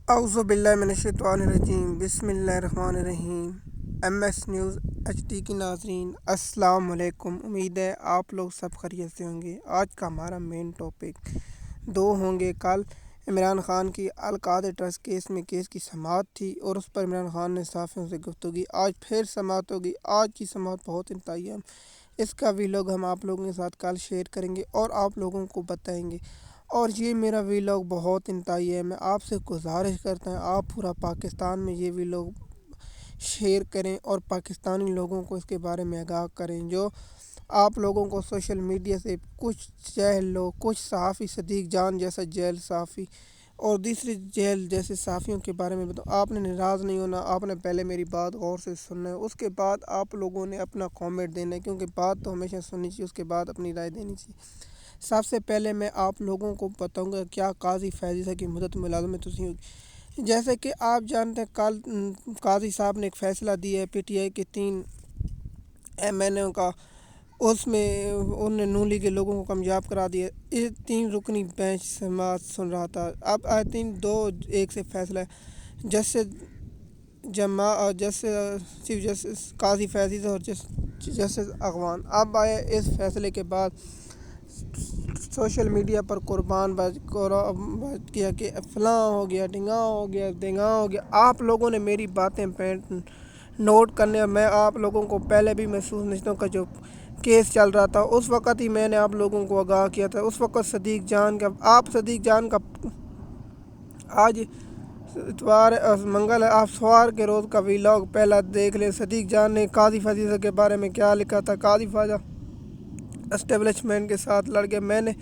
اعوذ باللہ من الشیطان الرجیم، بسم اللہ الرحمن الرحیم۔ M S News H D کی ناظرین السلام علیکم، امید ہے آپ لوگ سب خیریت سے ہوں گے۔ آج کا ہمارا مین ٹاپک دو ہوں گے۔ کل عمران خان کی القادر ٹرسٹ کیس میں کیس کی سماعت تھی اور اس پر عمران خان نے صحافیوں سے گفتگو کی۔ آج پھر سماعت ہوگی۔ آج کی سماعت بہت انتہائی ہے، اس کا ویلاگ ہم آپ لوگوں کے ساتھ کل شیئر کریں گے اور آپ لوگوں کو بتائیں گے۔ اور یہ میرا ویلاگ بہت انتہائی ہے، میں آپ سے گزارش کرتا ہوں آپ پورا پاکستان میں یہ ویلاگ شیئر کریں اور پاکستانی لوگوں کو اس کے بارے میں آگاہ کریں۔ جو آپ لوگوں کو سوشل میڈیا سے کچھ جاہل لوگ، کچھ صحافی صدیق جان جیسا جیل صحافی اور دوسری جیل جیسے صحافیوں کے بارے میں بتاؤ، آپ نے ناراض نہیں ہونا، آپ نے پہلے میری بات غور سے سننا ہے، اس کے بعد آپ لوگوں نے اپنا کامنٹ دینا ہے، کیونکہ بات تو ہمیشہ سننی چاہیے، اس کے بعد اپنی رائے دینی چاہیے۔ سب سے پہلے میں آپ لوگوں کو بتاؤں گا کیا قاضی فیضی صاحب کی مدت ملازمت ہوگی۔ جیسے کہ آپ جانتے ہیں کل قاضی صاحب نے ایک فیصلہ دیا ہے پی ٹی آئی کے 3 ایم این اے کا، اس میں انہوں نے نون لیگ کے لوگوں کو کامیاب کرا دیا۔ یہ 3 رکنی بینچ سماعت سن رہا تھا۔ اب آئی تھنک 2-1 سے فیصلہ ہے، جسٹس چیف جسٹس قاضی فیضی اور جسٹس اغوان۔ اب آئے اس فیصلے کے بعد سوشل میڈیا پر قربان کیا کہ فلاں ہو گیا، ڈھنگاں ہو گیا، دھنگاں ہو گیا۔ آپ لوگوں نے میری باتیں نوٹ کرنے، اور میں آپ لوگوں کو پہلے بھی محسوس نشستوں کا جو کیس چل رہا تھا اس وقت ہی میں نے آپ لوگوں کو آگاہ کیا تھا۔ اس وقت صدیق جان کا آج اتوار منگل ہے، آپ سوار کے روز کا ویلاگ پہلا دیکھ لیں۔ صدیق جان نے قاضی فیضی کے بارے میں کیا لکھا تھا۔ قاضی فیضی اسٹیبلشمنٹ کے ساتھ لڑ گئے، میں نے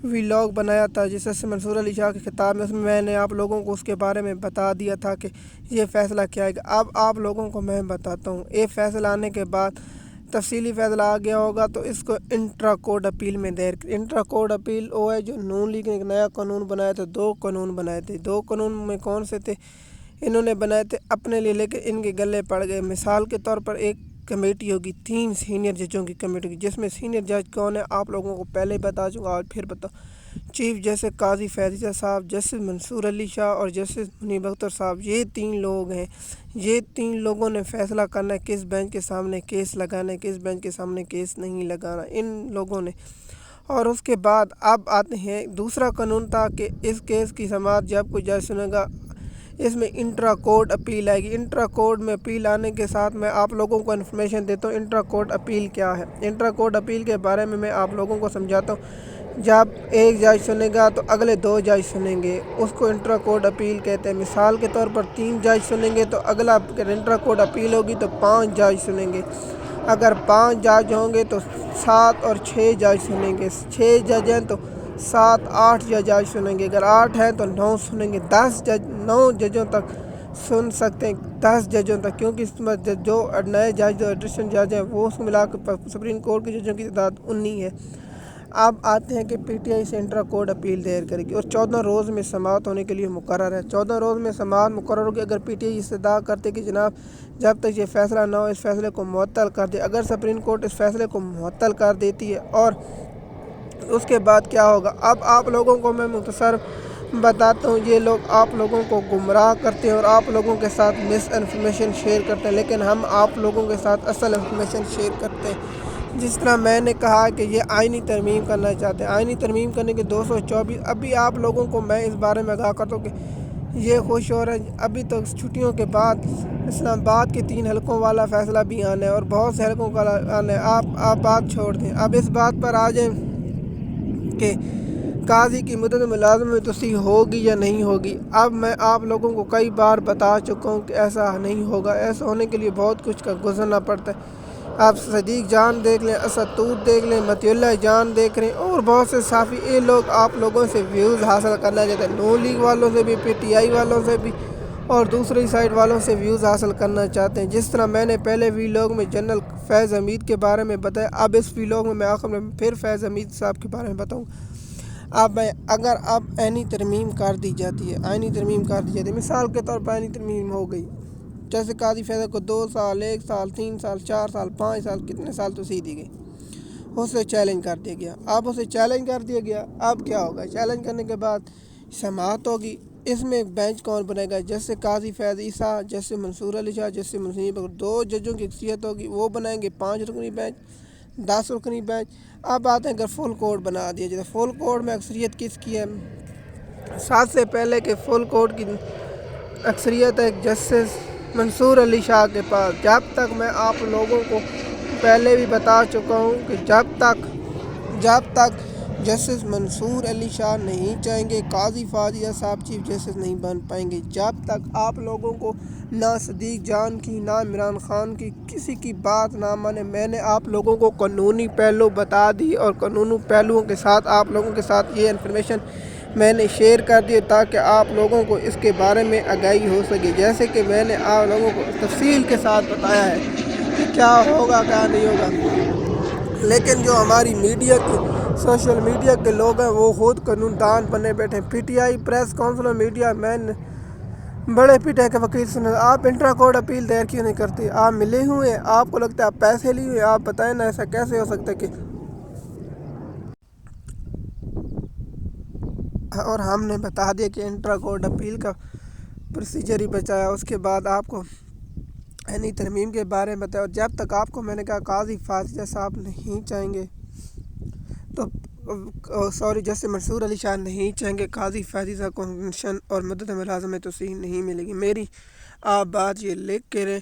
ویلاگ بنایا تھا جسے منصور علی شاہ کے خطاب میں، اس میں نے آپ لوگوں کو اس کے بارے میں بتا دیا تھا کہ یہ فیصلہ کیا ہے۔ اب آپ لوگوں کو میں بتاتا ہوں، یہ فیصلہ آنے کے بعد تفصیلی فیصلہ آ گیا ہوگا تو اس کو انٹرا کورٹ اپیل میں دائر کر۔ انٹرا کورٹ اپیل وہ ہے جو نون لیگ نے ایک نیا قانون بنایا تھا، 2 قانون بنائے تھے۔ 2 قانون میں کون سے تھے؟ انہوں نے بنائے تھے اپنے لیے، لیکن ان کے گلے پڑ گئے۔ مثال کے طور پر ایک کمیٹی ہوگی 3 سینئر ججوں کی کمیٹی ہوگی، جس میں سینئر جج کون ہے آپ لوگوں کو پہلے بتا چکا، آج پھر چیف جسٹس قاضی فیضی صاحب، جسٹس منصور علی شاہ اور جسٹس منیب اختر صاحب، یہ 3 لوگ ہیں۔ یہ 3 لوگوں نے فیصلہ کرنا ہے کس بینچ کے سامنے کیس لگانا ہے، کس بینچ کے سامنے کیس نہیں لگانا، ان لوگوں نے۔ اور اس کے بعد اب آتے ہیں دوسرا قانون تھا کہ اس کیس کی سماعت جب کوئی جج سنے گا، اس میں انٹرا کورٹ اپیل آئے گی۔ انٹرا کورٹ میں اپیل آنے کے ساتھ میں آپ لوگوں کو انفارمیشن دیتا ہوں انٹرا کورٹ اپیل کیا ہے۔ انٹرا کورٹ اپیل کے بارے میں آپ لوگوں کو سمجھاتا ہوں۔ جب ایک جج سنے گا تو اگلے 2 جج سنیں گے، اس کو انٹرا کورٹ اپیل کہتے ہیں۔ مثال کے طور پر 3 جج سنیں گے تو اگلا انٹرا کورٹ اپیل ہوگی تو 5 جج سنیں گے۔ اگر 5 جج ہوں گے تو 7 اور 6 جج سنیں گے۔ 6 جج ہیں تو 7-8 جج سنیں گے۔ اگر 8 ہیں تو 9 سنیں گے۔ 9 ججوں تک سن سکتے ہیں، 10 ججوں تک، کیونکہ اس میں جو نئے جج جو ایڈیشنل جج ہیں وہ اس کو ملا کر سپریم کورٹ کے ججوں کی تعداد 19 ہے۔ اب آتے ہیں کہ پی ٹی آئی سے انٹرا کورٹ اپیل دائر کرے گی اور 14 روز میں سماعت ہونے کے لیے مقرر ہے۔ 14 روز میں سماعت مقرر ہوگی۔ اگر پی ٹی آئی استدعا کرتے کہ جناب جب تک یہ فیصلہ نہ ہو اس فیصلے کو معطل کر دے، اگر سپریم کورٹ اس فیصلے کو معطل کر دیتی ہے اور اس کے بعد کیا ہوگا، اب آپ لوگوں کو میں مختصر بتاتا ہوں۔ یہ لوگ آپ لوگوں کو گمراہ کرتے ہیں اور آپ لوگوں کے ساتھ مس انفارمیشن شیئر کرتے ہیں، لیکن ہم آپ لوگوں کے ساتھ اصل انفارمیشن شیئر کرتے ہیں۔ جس طرح میں نے کہا کہ یہ آئینی ترمیم کرنا چاہتے ہیں، آئینی ترمیم کرنے کے 224، ابھی آپ لوگوں کو میں اس بارے میں آگاہ کرتا ہوں کہ یہ خوش ہو رہے ہیں، ابھی تو چھٹیوں کے بعد اسلام آباد کے 3 حلقوں والا فیصلہ بھی آنا ہے اور بہت سے حلقوں کا آنا ہے۔ آپ بات چھوڑ دیں، اب اس بات پر آ جائیں کہ قاضی کی مدت ملازمت توسیع ہوگی یا نہیں ہوگی۔ اب میں آپ لوگوں کو کئی بار بتا چکا ہوں کہ ایسا نہیں ہوگا، ایسا ہونے کے لیے بہت کچھ کا گزرنا پڑتا ہے۔ آپ صدیق جان دیکھ لیں، اسد توت دیکھ لیں، متی اللہ جان دیکھ لیں اور بہت سے صحافی، یہ لوگ آپ لوگوں سے ویوز حاصل کرنا چاہتے ہیں، نون لیگ والوں سے بھی، پی ٹی آئی والوں سے بھی اور دوسری سائڈ والوں سے ویوز حاصل کرنا چاہتے ہیں۔ جس طرح میں نے پہلے ویلاگ میں جنرل فیض حمید کے بارے میں بتایا، اب اس ویلاگ میں آخر میں پھر فیض حمید صاحب کے بارے میں بتاؤں۔ اگر اب آئینی ترمیم کر دی جاتی ہے، مثال کے طور پر آئینی ترمیم ہو گئی، جیسے قاضی فیض کو 2 سال، 1 سال، 3 سال، 4 سال، 5 سال، کتنے سال توسیع دی گئی، اسے چیلنج کر دیا گیا۔ اب اسے چیلنج کر دیا گیا، اب کیا ہوگا؟ چیلنج کرنے کے بعد سماعت ہوگی اس میں بینچ کون بنے گا؟ جیسے قاضی فیض عیسیٰ، جیسے منصور علی شاہ، جیسے منیب اکبر، 2 ججوں کی اکثریت ہوگی، وہ بنائیں گے 5 رکنی بینچ، 10 رکنی بینچ۔ اب آتے ہیں اگر فل کورٹ بنا دیا جیسے فل کورٹ میں اکثریت کس کی ہے؟ سب سے پہلے کہ فل کورٹ کی اکثریت ہے جسٹس منصور علی شاہ کے پاس۔ جب تک میں آپ لوگوں کو پہلے بھی بتا چکا ہوں کہ جب تک جسٹس منصور علی شاہ نہیں چاہیں گے، قاضی فاضل صاحب چیف جسٹس نہیں بن پائیں گے۔ جب تک آپ لوگوں کو نہ صدیق جان کی، نہ عمران خان کی، کسی کی بات نہ مانے۔ میں نے آپ لوگوں کو قانونی پہلو بتا دی اور قانونی پہلوؤں کے ساتھ آپ لوگوں کے ساتھ یہ انفارمیشن میں نے شیئر کر دی تاکہ آپ لوگوں کو اس کے بارے میں آگاہی ہو سکے۔ جیسے کہ میں نے آپ لوگوں کو تفصیل کے ساتھ بتایا ہے کہ کیا ہوگا کیا نہیں ہوگا، لیکن جو ہماری میڈیا کی سوشل میڈیا کے لوگ ہیں وہ خود قانون دان بنے بیٹھے ہیں۔ P T I press council media مین بڑے پی ٹی آئی کے وکیل سنیں، آپ انٹرا کورٹ اپیل دائر کیوں نہیں کرتے؟ آپ ملے ہوئے ہیں، آپ کو لگتا ہے آپ پیسے لیے ہوئے، آپ بتائیں نا ایسا کیسے ہو سکتا ہے کہ اور ہم نے بتا دیا کہ انٹرا کورٹ اپیل کا پروسیجر ہی بچایا، اس کے بعد آپ کو اینی ترمیم کے بارے میں بتایا۔ اور جب تک آپ کو میں نے کہا قاضی فاضل صاحب نہیں چاہیں گے تو جیسے منصور علی شاہ نہیں چاہیں گے قاضی فاضل صاحب کو پنشن اور مدت ملازمت توسیع نہیں ملے گی۔ میری آپ بات یہ لکھ کے رہے،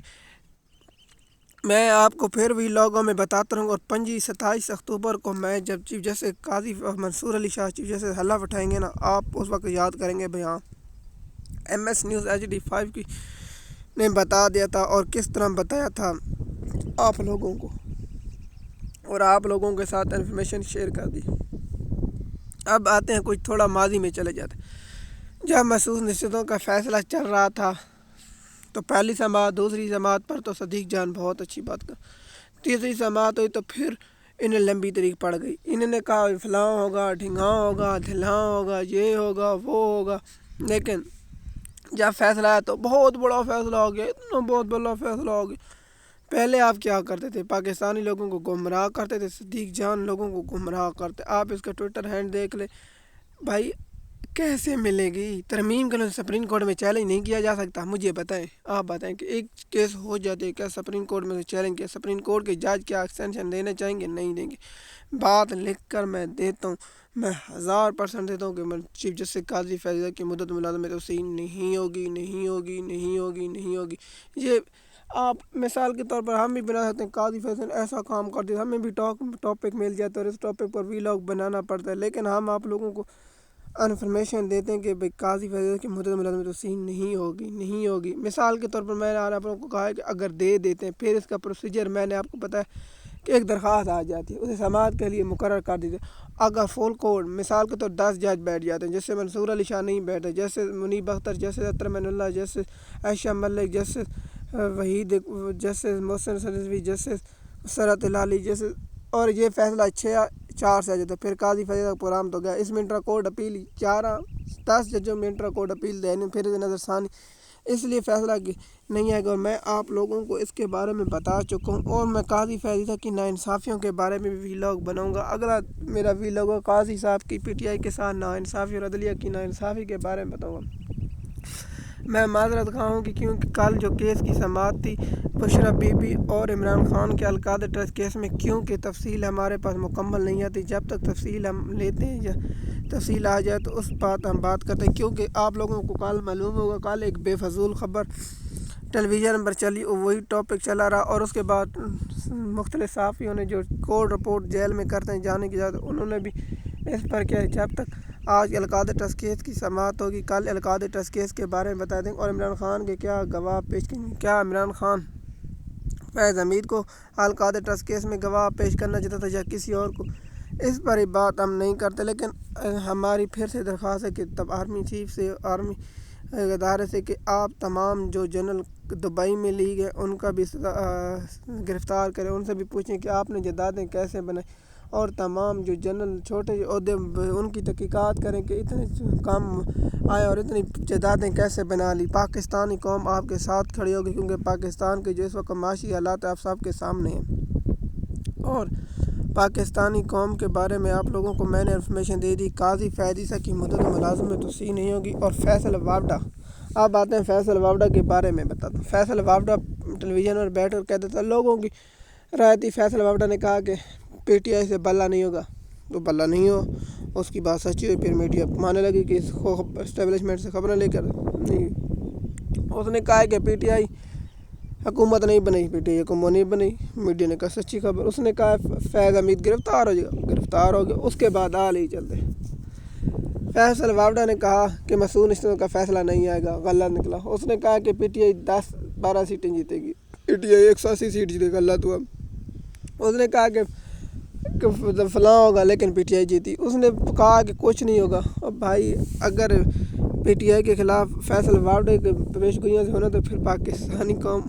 میں آپ کو پھر بھی لوگوں میں بتاتا رہوں گا۔ اور 27 اکتوبر کو میں جب چیف جسٹس قاضی منصور علی شاہ چیف جسٹس حلف اٹھائیں گے نا، آپ اس وقت یاد کریں گے بھئی ہاں ایم ایس نیوز HD5 کی نے بتا دیا تھا اور کس طرح بتایا تھا آپ لوگوں کو، اور آپ لوگوں کے ساتھ انفارمیشن شیئر کر دی۔ اب آتے ہیں کچھ تھوڑا ماضی میں چلے جاتے ہیں۔ جب محسوس نشستوں کا فیصلہ چل رہا تھا تو پہلی سماعت، دوسری سماعت پر تو صدیق جان بہت اچھی بات کر، تیسری سماعت ہوئی تو پھر انہیں لمبی تاریخ پڑ گئی۔ انہوں نے کہا فلاں ہوگا، ڈھنگاں ہوگا، دھلاں ہوگا، یہ ہوگا، وہ ہوگا، لیکن جب فیصلہ آیا تو بہت بڑا فیصلہ ہو گیا، اتنا بہت بڑا فیصلہ ہو گیا۔ پہلے آپ کیا کرتے تھے؟ پاکستانی لوگوں کو گمراہ کرتے تھے، صدیق جان لوگوں کو گمراہ کرتے۔ آپ اس کا ٹویٹر ہینڈ دیکھ لیں بھائی، کیسے ملے گی ترمیم کے لیے؟ سپریم کورٹ میں چیلنج نہیں کیا جا سکتا؟ مجھے بتائیں، آپ بتائیں کہ ایک کیس ہو جاتے کیا سپریم کورٹ میں سے چیلنج کیا؟ سپریم کورٹ کے جج کیا ایکسٹینشن دینا چاہیں گے؟ نہیں دیں گے۔ بات لکھ کر میں دیتا ہوں، میں 1000% دیتا ہوں کہ چیف جسٹس قاضی فیض کی مدت ملازمت توسیع نہیں ہوگی، نہیں ہوگی، نہیں ہوگی، نہیں ہوگی۔ یہ آپ مثال کے طور پر ہم بھی بنا سکتے ہیں، قاضی فیض نے ایسا کام کر دیا، ہمیں بھی ٹاپک مل جاتا ہے اور اس ٹاپک پر ویلاگ بنانا پڑتا ہے، لیکن ہم آپ لوگوں کو انفارمیشن دیتے ہیں کہ بھئی قاضی فیض کی مدت ملازمت توسیع نہیں ہوگی، نہیں ہوگی۔ مثال کے طور پر میں نے آپ لوگوں کو کہا ہے کہ اگر دے دیتے ہیں پھر اس کا پروسیجر میں نے آپ کو پتہ ہے کہ ایک درخواست آ جاتی ہے، اسے سماعت کے لیے مقرر کر دیتے ہیں۔ اگر فل کورٹ مثال کے طور 10 جج بیٹھ جاتے ہیں، جیسے منصور علی شاہ نہیں بیٹھے، جیسے منیب اختر، جیسے اطہر من اللہ، جیسے عائشہ ملک، جیسے وحید، جیسے محسن رضوی، جیسے سرت ہلالی، جیسے، اور یہ فیصلہ 6-4 سے آ جاتا ہے، پھر قاضی فیض کا پروگرام تو گیا۔ اس میں انٹرا کورٹ اپیل 10 ججوں میں انٹرا کورٹ اپیل دینی، پھر نظر ثانی، اس لیے فیصلہ نہیں آئے گا۔ اور میں آپ لوگوں کو اس کے بارے میں بتا چکا ہوں، اور میں قاضی فیض کی ناانصافیوں کے بارے میں بھی ویلاگ بناؤں گا۔ اگلا میرا ویلاگ ہوگا قاضی صاحب کی پی ٹی آئی کے ساتھ ناانصافی اور عدلیہ کی ناانصافی کے بارے میں بتاؤں گا۔ میں معذرت خواہ ہوں کہ کیونکہ کل جو کیس کی سماعت تھی بشرا بی بی اور عمران خان کے القادہ ٹرسٹ کیس میں، کیونکہ تفصیل ہمارے پاس مکمل نہیں آتی، جب تک تفصیل ہم لیتے ہیں یا تفصیل آ جائے تو اس بات ہم بات کرتے ہیں، کیونکہ آپ لوگوں کو کل معلوم ہوگا کل ایک بے فضول خبر ٹیلی ویژن پر چلی، وہی ٹاپک چلا رہا، اور اس کے بعد مختلف صحافیوں نے جو کورٹ رپورٹ جیل میں کرتے ہیں جانے کی اجازت، انہوں نے بھی اس پر کیا ہے، جب تک آج القادہ ٹرسٹ کیس کی سماعت ہوگی، کل القادہ ٹرسٹ کیس کے بارے میں بتا دیں گے، اور عمران خان کے کیا گواہ پیش کریں گے، کیا عمران خان فیض حمید کو القادہ ٹرسٹ کیس میں گواہ پیش کرنا چاہتا تھا یا کسی اور کو، اس پر ہی بات ہم نہیں کرتے۔ لیکن ہماری پھر سے درخواست ہے کہ تب آرمی چیف سے، آرمی ادارے سے، کہ آپ تمام جو جنرل دبئی میں لی گئے ان کا بھی گرفتار کریں، ان سے بھی پوچھیں کہ آپ نے جائیدادیں کیسے بنائیں، اور تمام جو جنرل چھوٹے عہدے ان کی تحقیقات کریں کہ اتنے کام آئے اور اتنی جائیدادیں کیسے بنا لی۔ پاکستانی قوم آپ کے ساتھ کھڑی ہوگی، کیونکہ پاکستان کے جو اس وقت معاشی حالات آپ سب کے سامنے ہیں، اور پاکستانی قوم کے بارے میں آپ لوگوں کو میں نے انفارمیشن دے دی۔ قاضی فیض عیسیٰ کی مدت ملازم میں توسیع نہیں ہوگی۔ اور فیصل وابڈا، آپ آتے ہیں فیصل وابڈا کے بارے میں بتاتا ہوں۔ فیصل وابڈا ٹیلی ویژن پر بیٹھ کر کہتا تھا لوگوں کی رائے تھی۔ فیصل وابڈا نے کہا کہ پی ٹی آئی سے بلہ نہیں ہوگا، تو بلہ نہیں ہو، اس کی بات سچی ہوئی۔ پھر میڈیا ماننے لگی کہ اس کو اسٹیبلشمنٹ سے خبریں لے کر نہیں، اس نے کہا کہ پی ٹی آئی حکومت نہیں بنی، پی ٹی آئی حکومت نہیں بنی، میڈیا نے کہا سچی خبر۔ اس نے کہا فیض حمید گرفتار ہو جائے گا، گرفتار ہو گیا۔ اس کے بعد آل ہی چلتے۔ فیصل وابڈا نے کہا کہ مسعود اسلم کا فیصلہ نہیں آئے گا، غلط نکلا۔ اس نے کہا کہ پی ٹی آئی 10-12 سیٹیں جیتے گی، پی ٹی آئی 180 سیٹ جیتے گا، غلط ہوا۔ اس نے کہا کہ فلاں ہوگا، لیکن پی ٹی آئی جیتی۔ اس نے کہا کہ کچھ نہیں ہوگا۔ اب بھائی اگر پی ٹی آئی کے خلاف فیصل وابڈے کے پیش گوئیاں سے ہونا تو پھر پاکستانی قوم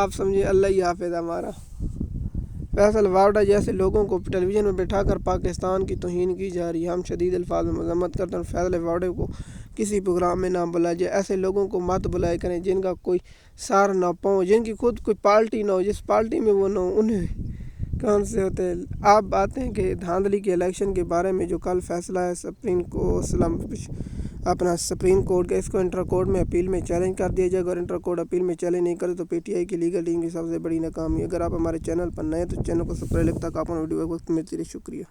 آپ سمجھے اللہ ہی حافظ ہمارا۔ فیصل وابڈا جیسے لوگوں کو ٹیلی ویژن میں بٹھا کر پاکستان کی توہین کی جا رہی ہے۔ ہم شدید الفاظ میں مذمت کرتے ہیں۔ فیصل وابڈے کو کسی پروگرام میں نہ بلایا جائے۔ ایسے لوگوں کو مت بلائے کریں جن کا کوئی سار نہ پاؤں، جن کی خود کوئی پارٹی نہ ہو، جس پارٹی میں وہ نہ ہو، انہیں کون سے ہوتے ہیں۔ آپ باتیں کہ دھاندلی کے الیکشن کے بارے میں جو کل فیصلہ ہے سپریم کورٹ کا، اس کو انٹر کورٹ میں اپیل میں چیلنج کر دیا جائے گا۔ اور انٹر کورٹ اپیل میں چیلنج نہیں کرے تو پی ٹی آئی کی لیگل ٹیم کی سب سے بڑی ناکامی۔ اگر آپ ہمارے چینل پر نئے تو چینل کو سبسکرائب تک آپ ویڈیو وقت ملتی رہے۔ شکریہ۔